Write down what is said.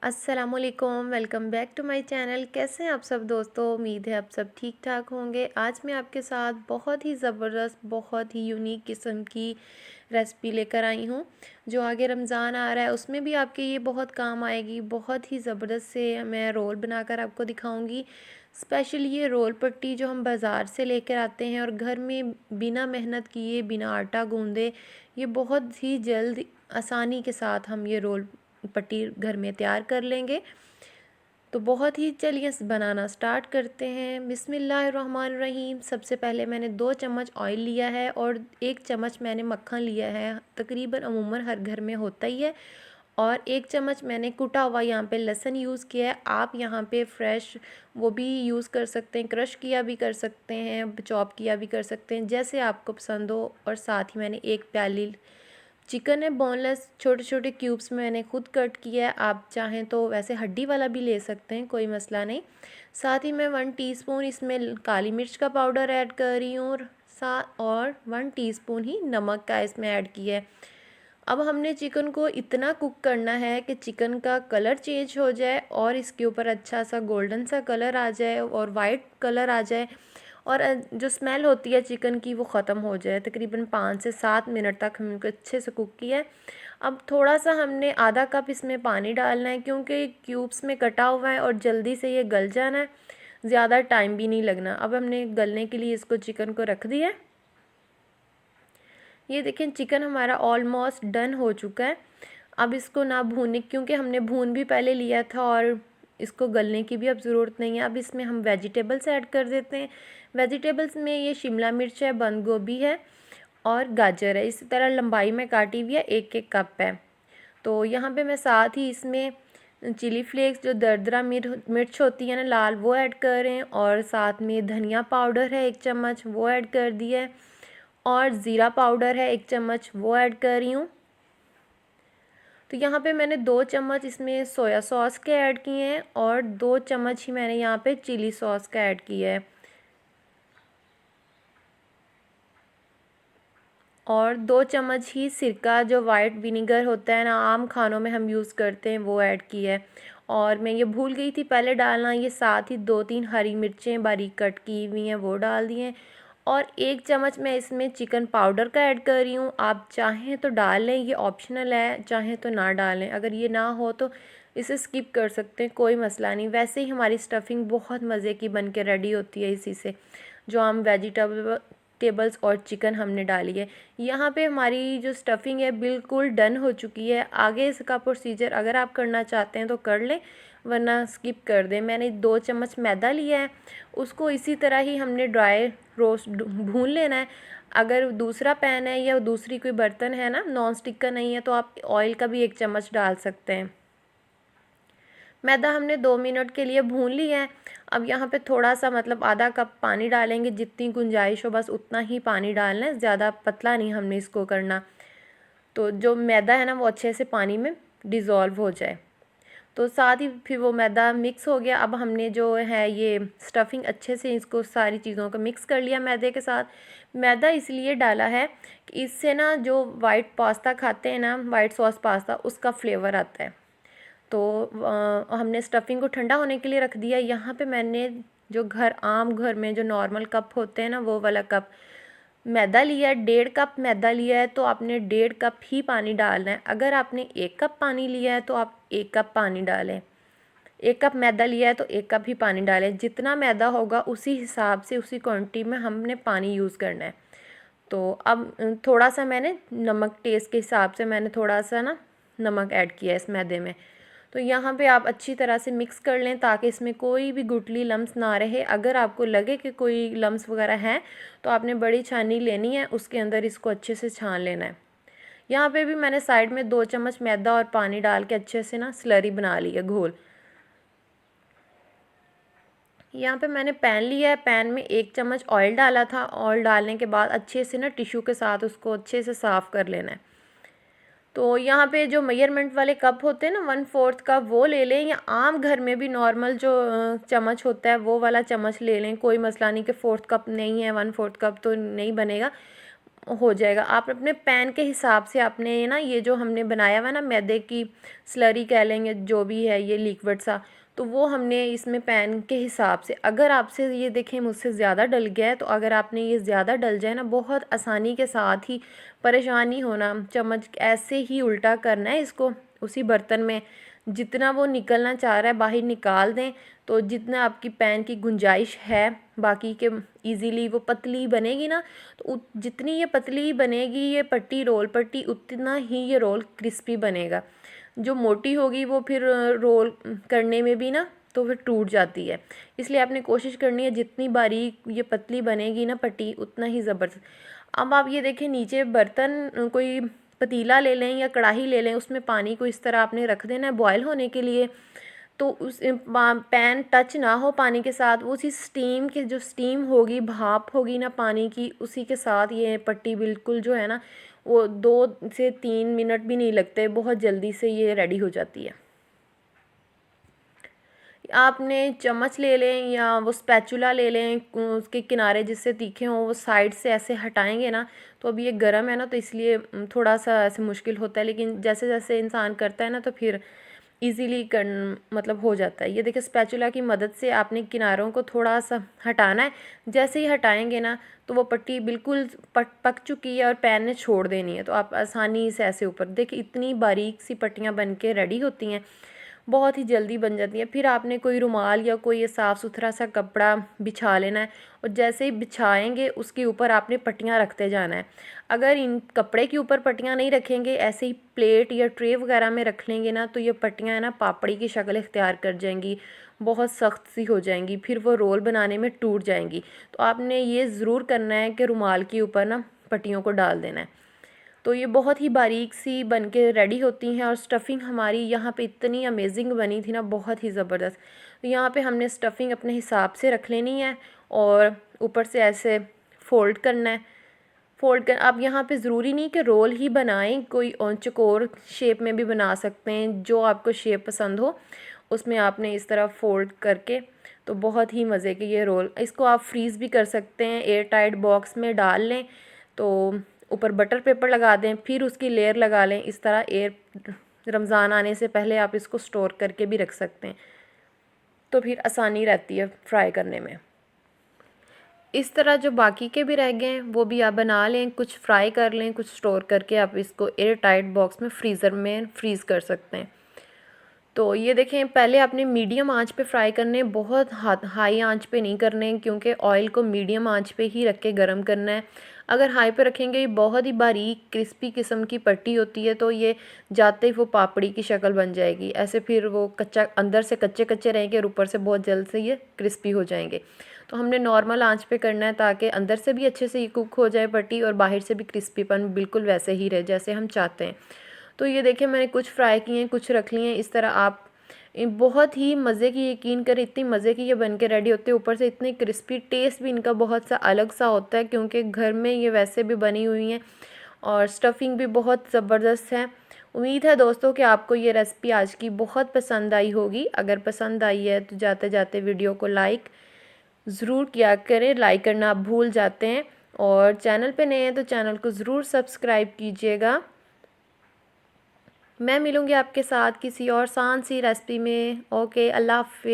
अस्सलामुअलैकुम, welcome back to my channel. कैसे हैं आप सब दोस्तों? उम्मीद है आप सब ठीक ठाक होंगे। आज मैं आपके साथ बहुत ही ज़बरदस्त, बहुत ही यूनिक किस्म की रेसिपी लेकर आई हूँ, जो आगे रमज़ान आ रहा है उसमें भी आपके ये बहुत काम आएगी। बहुत ही ज़बरदस्त से मैं रोल बनाकर आपको दिखाऊंगी। स्पेशली ये रोल पट्टी जो हम बाज़ार से लेकर आते हैं और घर में बिना मेहनत किए, बिना आटा गूँधे, ये बहुत ही जल्द आसानी के साथ हम ये रोल पट्टी घर में तैयार कर लेंगे। तो बहुत ही चलिए बनाना स्टार्ट करते हैं। बिस्मिल्लाहिर्रहमानिर्रहीम। सबसे पहले मैंने 2 चम्मच ऑयल लिया है और 1 चम्मच मैंने मक्खन लिया है। तकरीबन अमूमन हर घर में होता ही है। और 1 चम्मच मैंने कुटा हुआ यहाँ पे लहसुन यूज़ किया है। आप यहाँ पे फ्रेश वो भी यूज़ कर सकते हैं, क्रश किया भी कर सकते हैं, चॉप किया भी कर सकते हैं, जैसे आपको पसंद हो। और साथ ही मैंने 1 प्याली चिकन है बोनलेस, छोटे छोटे क्यूब्स में मैंने खुद कट किया है। आप चाहें तो वैसे हड्डी वाला भी ले सकते हैं, कोई मसला नहीं। साथ ही मैं 1 टीस्पून इसमें काली मिर्च का पाउडर ऐड कर रही हूँ और 1 टीस्पून ही नमक का इसमें ऐड किया है। अब हमने चिकन को इतना कुक करना है कि चिकन का कलर चेंज हो जाए और इसके ऊपर अच्छा सा गोल्डन सा कलर आ जाए और वाइट कलर आ जाए, और जो स्मेल होती है चिकन की वो ख़त्म हो जाए। तकरीबन 5 से 7 मिनट तक हमने इनको अच्छे से कुक किया है। अब थोड़ा सा हमने आधा कप इसमें पानी डालना है, क्योंकि क्यूब्स में कटा हुआ है और जल्दी से ये गल जाना है, ज़्यादा टाइम भी नहीं लगना। अब हमने गलने के लिए इसको चिकन को रख दिया है। ये देखें चिकन हमारा ऑलमोस्ट डन हो चुका है। अब इसको ना भूनने, क्योंकि हमने भून भी पहले लिया था और इसको गलने की भी अब ज़रूरत नहीं है। अब इसमें हम वेजिटेबल्स ऐड कर देते हैं। वेजिटेबल्स में ये शिमला मिर्च है, बंद गोभी है और गाजर है। इसी तरह लंबाई में काटी हुई है, 1-1 कप है। तो यहाँ पे मैं साथ ही इसमें चिली फ्लेक्स, जो दरदरा मिर्च होती है ना लाल, वो ऐड कर रहे हैं। और साथ में धनिया पाउडर है 1 चम्मच, वो ऐड कर दिया है। और ज़ीरा पाउडर है 1 चम्मच, वो ऐड कर रही हूँ। तो यहाँ पे मैंने 2 चम्मच इसमें सोया सॉस के ऐड किए हैं और 2 चम्मच ही मैंने यहाँ पे चिली सॉस का ऐड किया है। और 2 चम्मच ही सिरका, जो वाइट विनीगर होता है ना, आम खानों में हम यूज़ करते हैं, वो ऐड किया है। और मैं ये भूल गई थी पहले डालना, ये साथ ही 2-3 हरी मिर्चें बारीक कट की हुई हैं, वो डाल दिए हैं। और 1 चम्मच मैं इसमें चिकन पाउडर का ऐड कर रही हूँ। आप चाहें तो डाल लें, ये ऑप्शनल है, चाहें तो ना डालें। अगर ये ना हो तो इसे स्किप कर सकते हैं, कोई मसला नहीं। वैसे ही हमारी स्टफ़िंग बहुत मज़े की बन के रेडी होती है इसी से, जो हम वेजिटेबल्स और चिकन हमने डाली है। यहाँ पे हमारी जो स्टफ़िंग है बिल्कुल डन हो चुकी है। आगे इसका प्रोसीजर अगर आप करना चाहते हैं तो कर लें, वरना स्किप कर दें। मैंने 2 चम्मच मैदा लिया है, उसको इसी तरह ही हमने ड्राई रोस्ट भून लेना है। अगर दूसरा पैन है या दूसरी कोई बर्तन है ना, नॉन स्टिक का नहीं है, तो आप ऑयल का भी 1 चम्मच डाल सकते हैं। मैदा हमने 2 मिनट के लिए भून लिया है। अब यहाँ पे थोड़ा सा, मतलब आधा कप पानी डालेंगे, जितनी गुंजाइश हो बस उतना ही पानी डालना है, ज़्यादा पतला नहीं हमने इसको करना। तो जो मैदा है ना वो अच्छे से पानी में डिज़ोल्व हो जाए। तो साथ ही फिर वो मैदा मिक्स हो गया। अब हमने जो है ये स्टफ़िंग अच्छे से इसको सारी चीज़ों को मिक्स कर लिया मैदे के साथ। मैदा इसलिए डाला है कि इससे ना जो वाइट पास्ता खाते हैं ना, वाइट सॉस पास्ता, उसका फ्लेवर आता है। तो हमने स्टफ़िंग को ठंडा होने के लिए रख दिया। यहाँ पे मैंने जो आम घर में जो नॉर्मल कप होते हैं ना, वो वाला कप मैदा लिया है। 1.5 कप मैदा लिया है, तो आपने 1.5 कप ही पानी डालना है। अगर आपने 1 कप पानी लिया है तो आप 1 कप पानी डालें। 1 कप मैदा लिया है तो 1 कप ही पानी डालें। जितना मैदा होगा उसी हिसाब से, उसी क्वांटिटी में हमने पानी यूज़ करना है। तो अब थोड़ा सा मैंने नमक, टेस्ट के हिसाब से मैंने थोड़ा सा ना नमक ऐड किया है इस मैदे में। तो यहाँ पे आप अच्छी तरह से मिक्स कर लें, ताकि इसमें कोई भी गुठली लम्स ना रहे। अगर आपको लगे कि कोई लम्स वगैरह हैं तो आपने बड़ी छानी लेनी है, उसके अंदर इसको अच्छे से छान लेना है। यहाँ पे भी मैंने साइड में 2 चम्मच मैदा और पानी डाल के अच्छे से ना स्लरी बना ली है, घोल। यहाँ पे मैंने पैन लिया है, पैन में 1 चम्मच ऑयल डाला था। ऑयल डालने के बाद अच्छे से ना टिश्यू के साथ उसको अच्छे से साफ़ कर लेना है। तो यहाँ पे जो मेजरमेंट वाले कप होते हैं ना, 1/4 कप, वो ले लें, या आम घर में भी नॉर्मल जो चम्मच होता है वो वाला चम्मच ले लें, कोई मसला नहीं कि 4th कप नहीं है, 1/4 कप तो नहीं बनेगा। हो जाएगा। आप अपने पैन के हिसाब से आपने ना ये जो हमने बनाया हुआ है ना मैदे की स्लरी कह लेंगे जो भी है ये लिक्विड सा, तो वो हमने इसमें पैन के हिसाब से, अगर आपसे ये देखें मुझसे ज़्यादा डल गया है तो अगर आपने ये ज़्यादा डल जाए ना बहुत आसानी के साथ ही, परेशान नहीं होना, चम्मच ऐसे ही उल्टा करना है इसको उसी बर्तन में, जितना वो निकलना चाह रहा है बाहर निकाल दें। तो जितना आपकी पैन की गुंजाइश है बाकी के इजीली वो पतली बनेगी ना, तो जितनी ये पतली बनेगी ये पट्टी रोल पट्टी उतना ही ये रोल क्रिस्पी बनेगा। जो मोटी होगी वो फिर रोल करने में भी ना तो फिर टूट जाती है। इसलिए आपने कोशिश करनी है जितनी बारीक ये पतली बनेगी ना पट्टी उतना ही ज़बरदस्त। अब आप ये देखें नीचे बर्तन कोई पतीला ले लें या कढ़ाई ले लें, उसमें पानी को इस तरह आपने रख देना है बॉयल होने के लिए। तो उस पैन टच ना हो पानी के साथ, उसी स्टीम के जो स्टीम होगी भाप होगी ना पानी की उसी के साथ ये पट्टी बिल्कुल जो है ना वो 2 से 3 मिनट भी नहीं लगते, बहुत जल्दी से ये रेडी हो जाती है। आपने चम्मच ले लें या वो स्पैचुला ले लें, उसके किनारे जिससे तीखे हों वो साइड से ऐसे हटाएंगे ना, तो अभी ये गर्म है ना तो इसलिए थोड़ा सा ऐसे मुश्किल होता है, लेकिन जैसे जैसे इंसान करता है ना तो फिर इजीली कर मतलब हो जाता है। ये देखिए स्पैचुला की मदद से आपने किनारों को थोड़ा सा हटाना है, जैसे ही हटाएंगे ना तो वो पट्टी बिल्कुल पक चुकी है और पैन ने छोड़ देनी है, तो आप आसानी से ऐसे ऊपर देखिए इतनी बारीक सी पट्टियाँ बन के रेडी होती हैं, बहुत ही जल्दी बन जाती है। फिर आपने कोई रुमाल या कोई ये साफ़ सुथरा सा कपड़ा बिछा लेना है और जैसे ही बिछाएंगे उसके ऊपर आपने पट्टियाँ रखते जाना है। अगर इन कपड़े के ऊपर पट्टियाँ नहीं रखेंगे, ऐसे ही प्लेट या ट्रे वगैरह में रख लेंगे ना तो ये पट्टियाँ है ना पापड़ी की शक्ल इख्तियार कर जाएंगी, बहुत सख्त सी हो जाएंगी, फिर वो रोल बनाने में टूट जाएंगी। तो आपने ये ज़रूर करना है कि रुमाल के ऊपर ना पट्टियों को डाल देना है। तो ये बहुत ही बारीक सी बन के रेडी होती हैं और स्टफ़िंग हमारी यहाँ पे इतनी अमेजिंग बनी थी ना, बहुत ही ज़बरदस्त। तो यहाँ पे हमने स्टफ़िंग अपने हिसाब से रख लेनी है और ऊपर से ऐसे फ़ोल्ड करना है। फ़ोल्ड कर आप यहाँ पे ज़रूरी नहीं कि रोल ही बनाएं, कोई और चौकोर शेप में भी बना सकते हैं, जो आपको शेप पसंद हो उसमें आपने इस तरह फ़ोल्ड करके, तो बहुत ही मज़े के ये रोल। इसको आप फ्रीज़ भी कर सकते हैं, एयर टाइट बॉक्स में डाल लें, तो ऊपर बटर पेपर लगा दें, फिर उसकी लेयर लगा लें इस तरह। रमज़ान आने से पहले आप इसको स्टोर करके भी रख सकते हैं, तो फिर आसानी रहती है फ्राई करने में। इस तरह जो बाकी के भी रह गए हैं वो भी आप बना लें, कुछ फ्राई कर लें, कुछ स्टोर करके आप इसको एयर टाइट बॉक्स में फ्रीज़र में फ्रीज़ कर सकते हैं। तो ये देखें पहले आपने मीडियम आंच पे फ्राई करने, बहुत हाई आंच पे नहीं करने, क्योंकि ऑयल को मीडियम आंच पे ही रख के गर्म करना है। अगर हाई पे रखेंगे ये बहुत ही बारीक क्रिस्पी किस्म की पट्टी होती है, तो ये जाते ही वो पापड़ी की शक्ल बन जाएगी, ऐसे फिर वो कच्चा अंदर से कच्चे कच्चे रहेंगे और ऊपर से बहुत जल्द से ये क्रिस्पी हो जाएंगे। तो हमने नॉर्मल आंच पे करना है ताकि अंदर से भी अच्छे से ये कुक हो जाए पट्टी और बाहर से भी क्रिस्पीपन बिल्कुल वैसे ही रहे जैसे हम चाहते हैं। तो ये देखिए मैंने कुछ फ्राई किए हैं, कुछ रख लिए हैं इस तरह। आप बहुत ही मज़े की, यकीन करें इतनी मज़े की ये बन के रेडी होते हैं, ऊपर से इतने क्रिस्पी, टेस्ट भी इनका बहुत सा अलग सा होता है क्योंकि घर में ये वैसे भी बनी हुई हैं और स्टफ़िंग भी बहुत ज़बरदस्त है। उम्मीद है दोस्तों कि आपको ये रेसिपी आज की बहुत पसंद आई होगी। अगर पसंद आई है तो जाते जाते वीडियो को लाइक ज़रूर किया करें, लाइक करना आप भूल जाते हैं, और चैनल पे नए हैं तो चैनल को ज़रूर सब्सक्राइब कीजिएगा। मैं मिलूँगी आपके साथ किसी और आसान सी रेसिपी में। ओके, अल्लाह हाफ़िज़।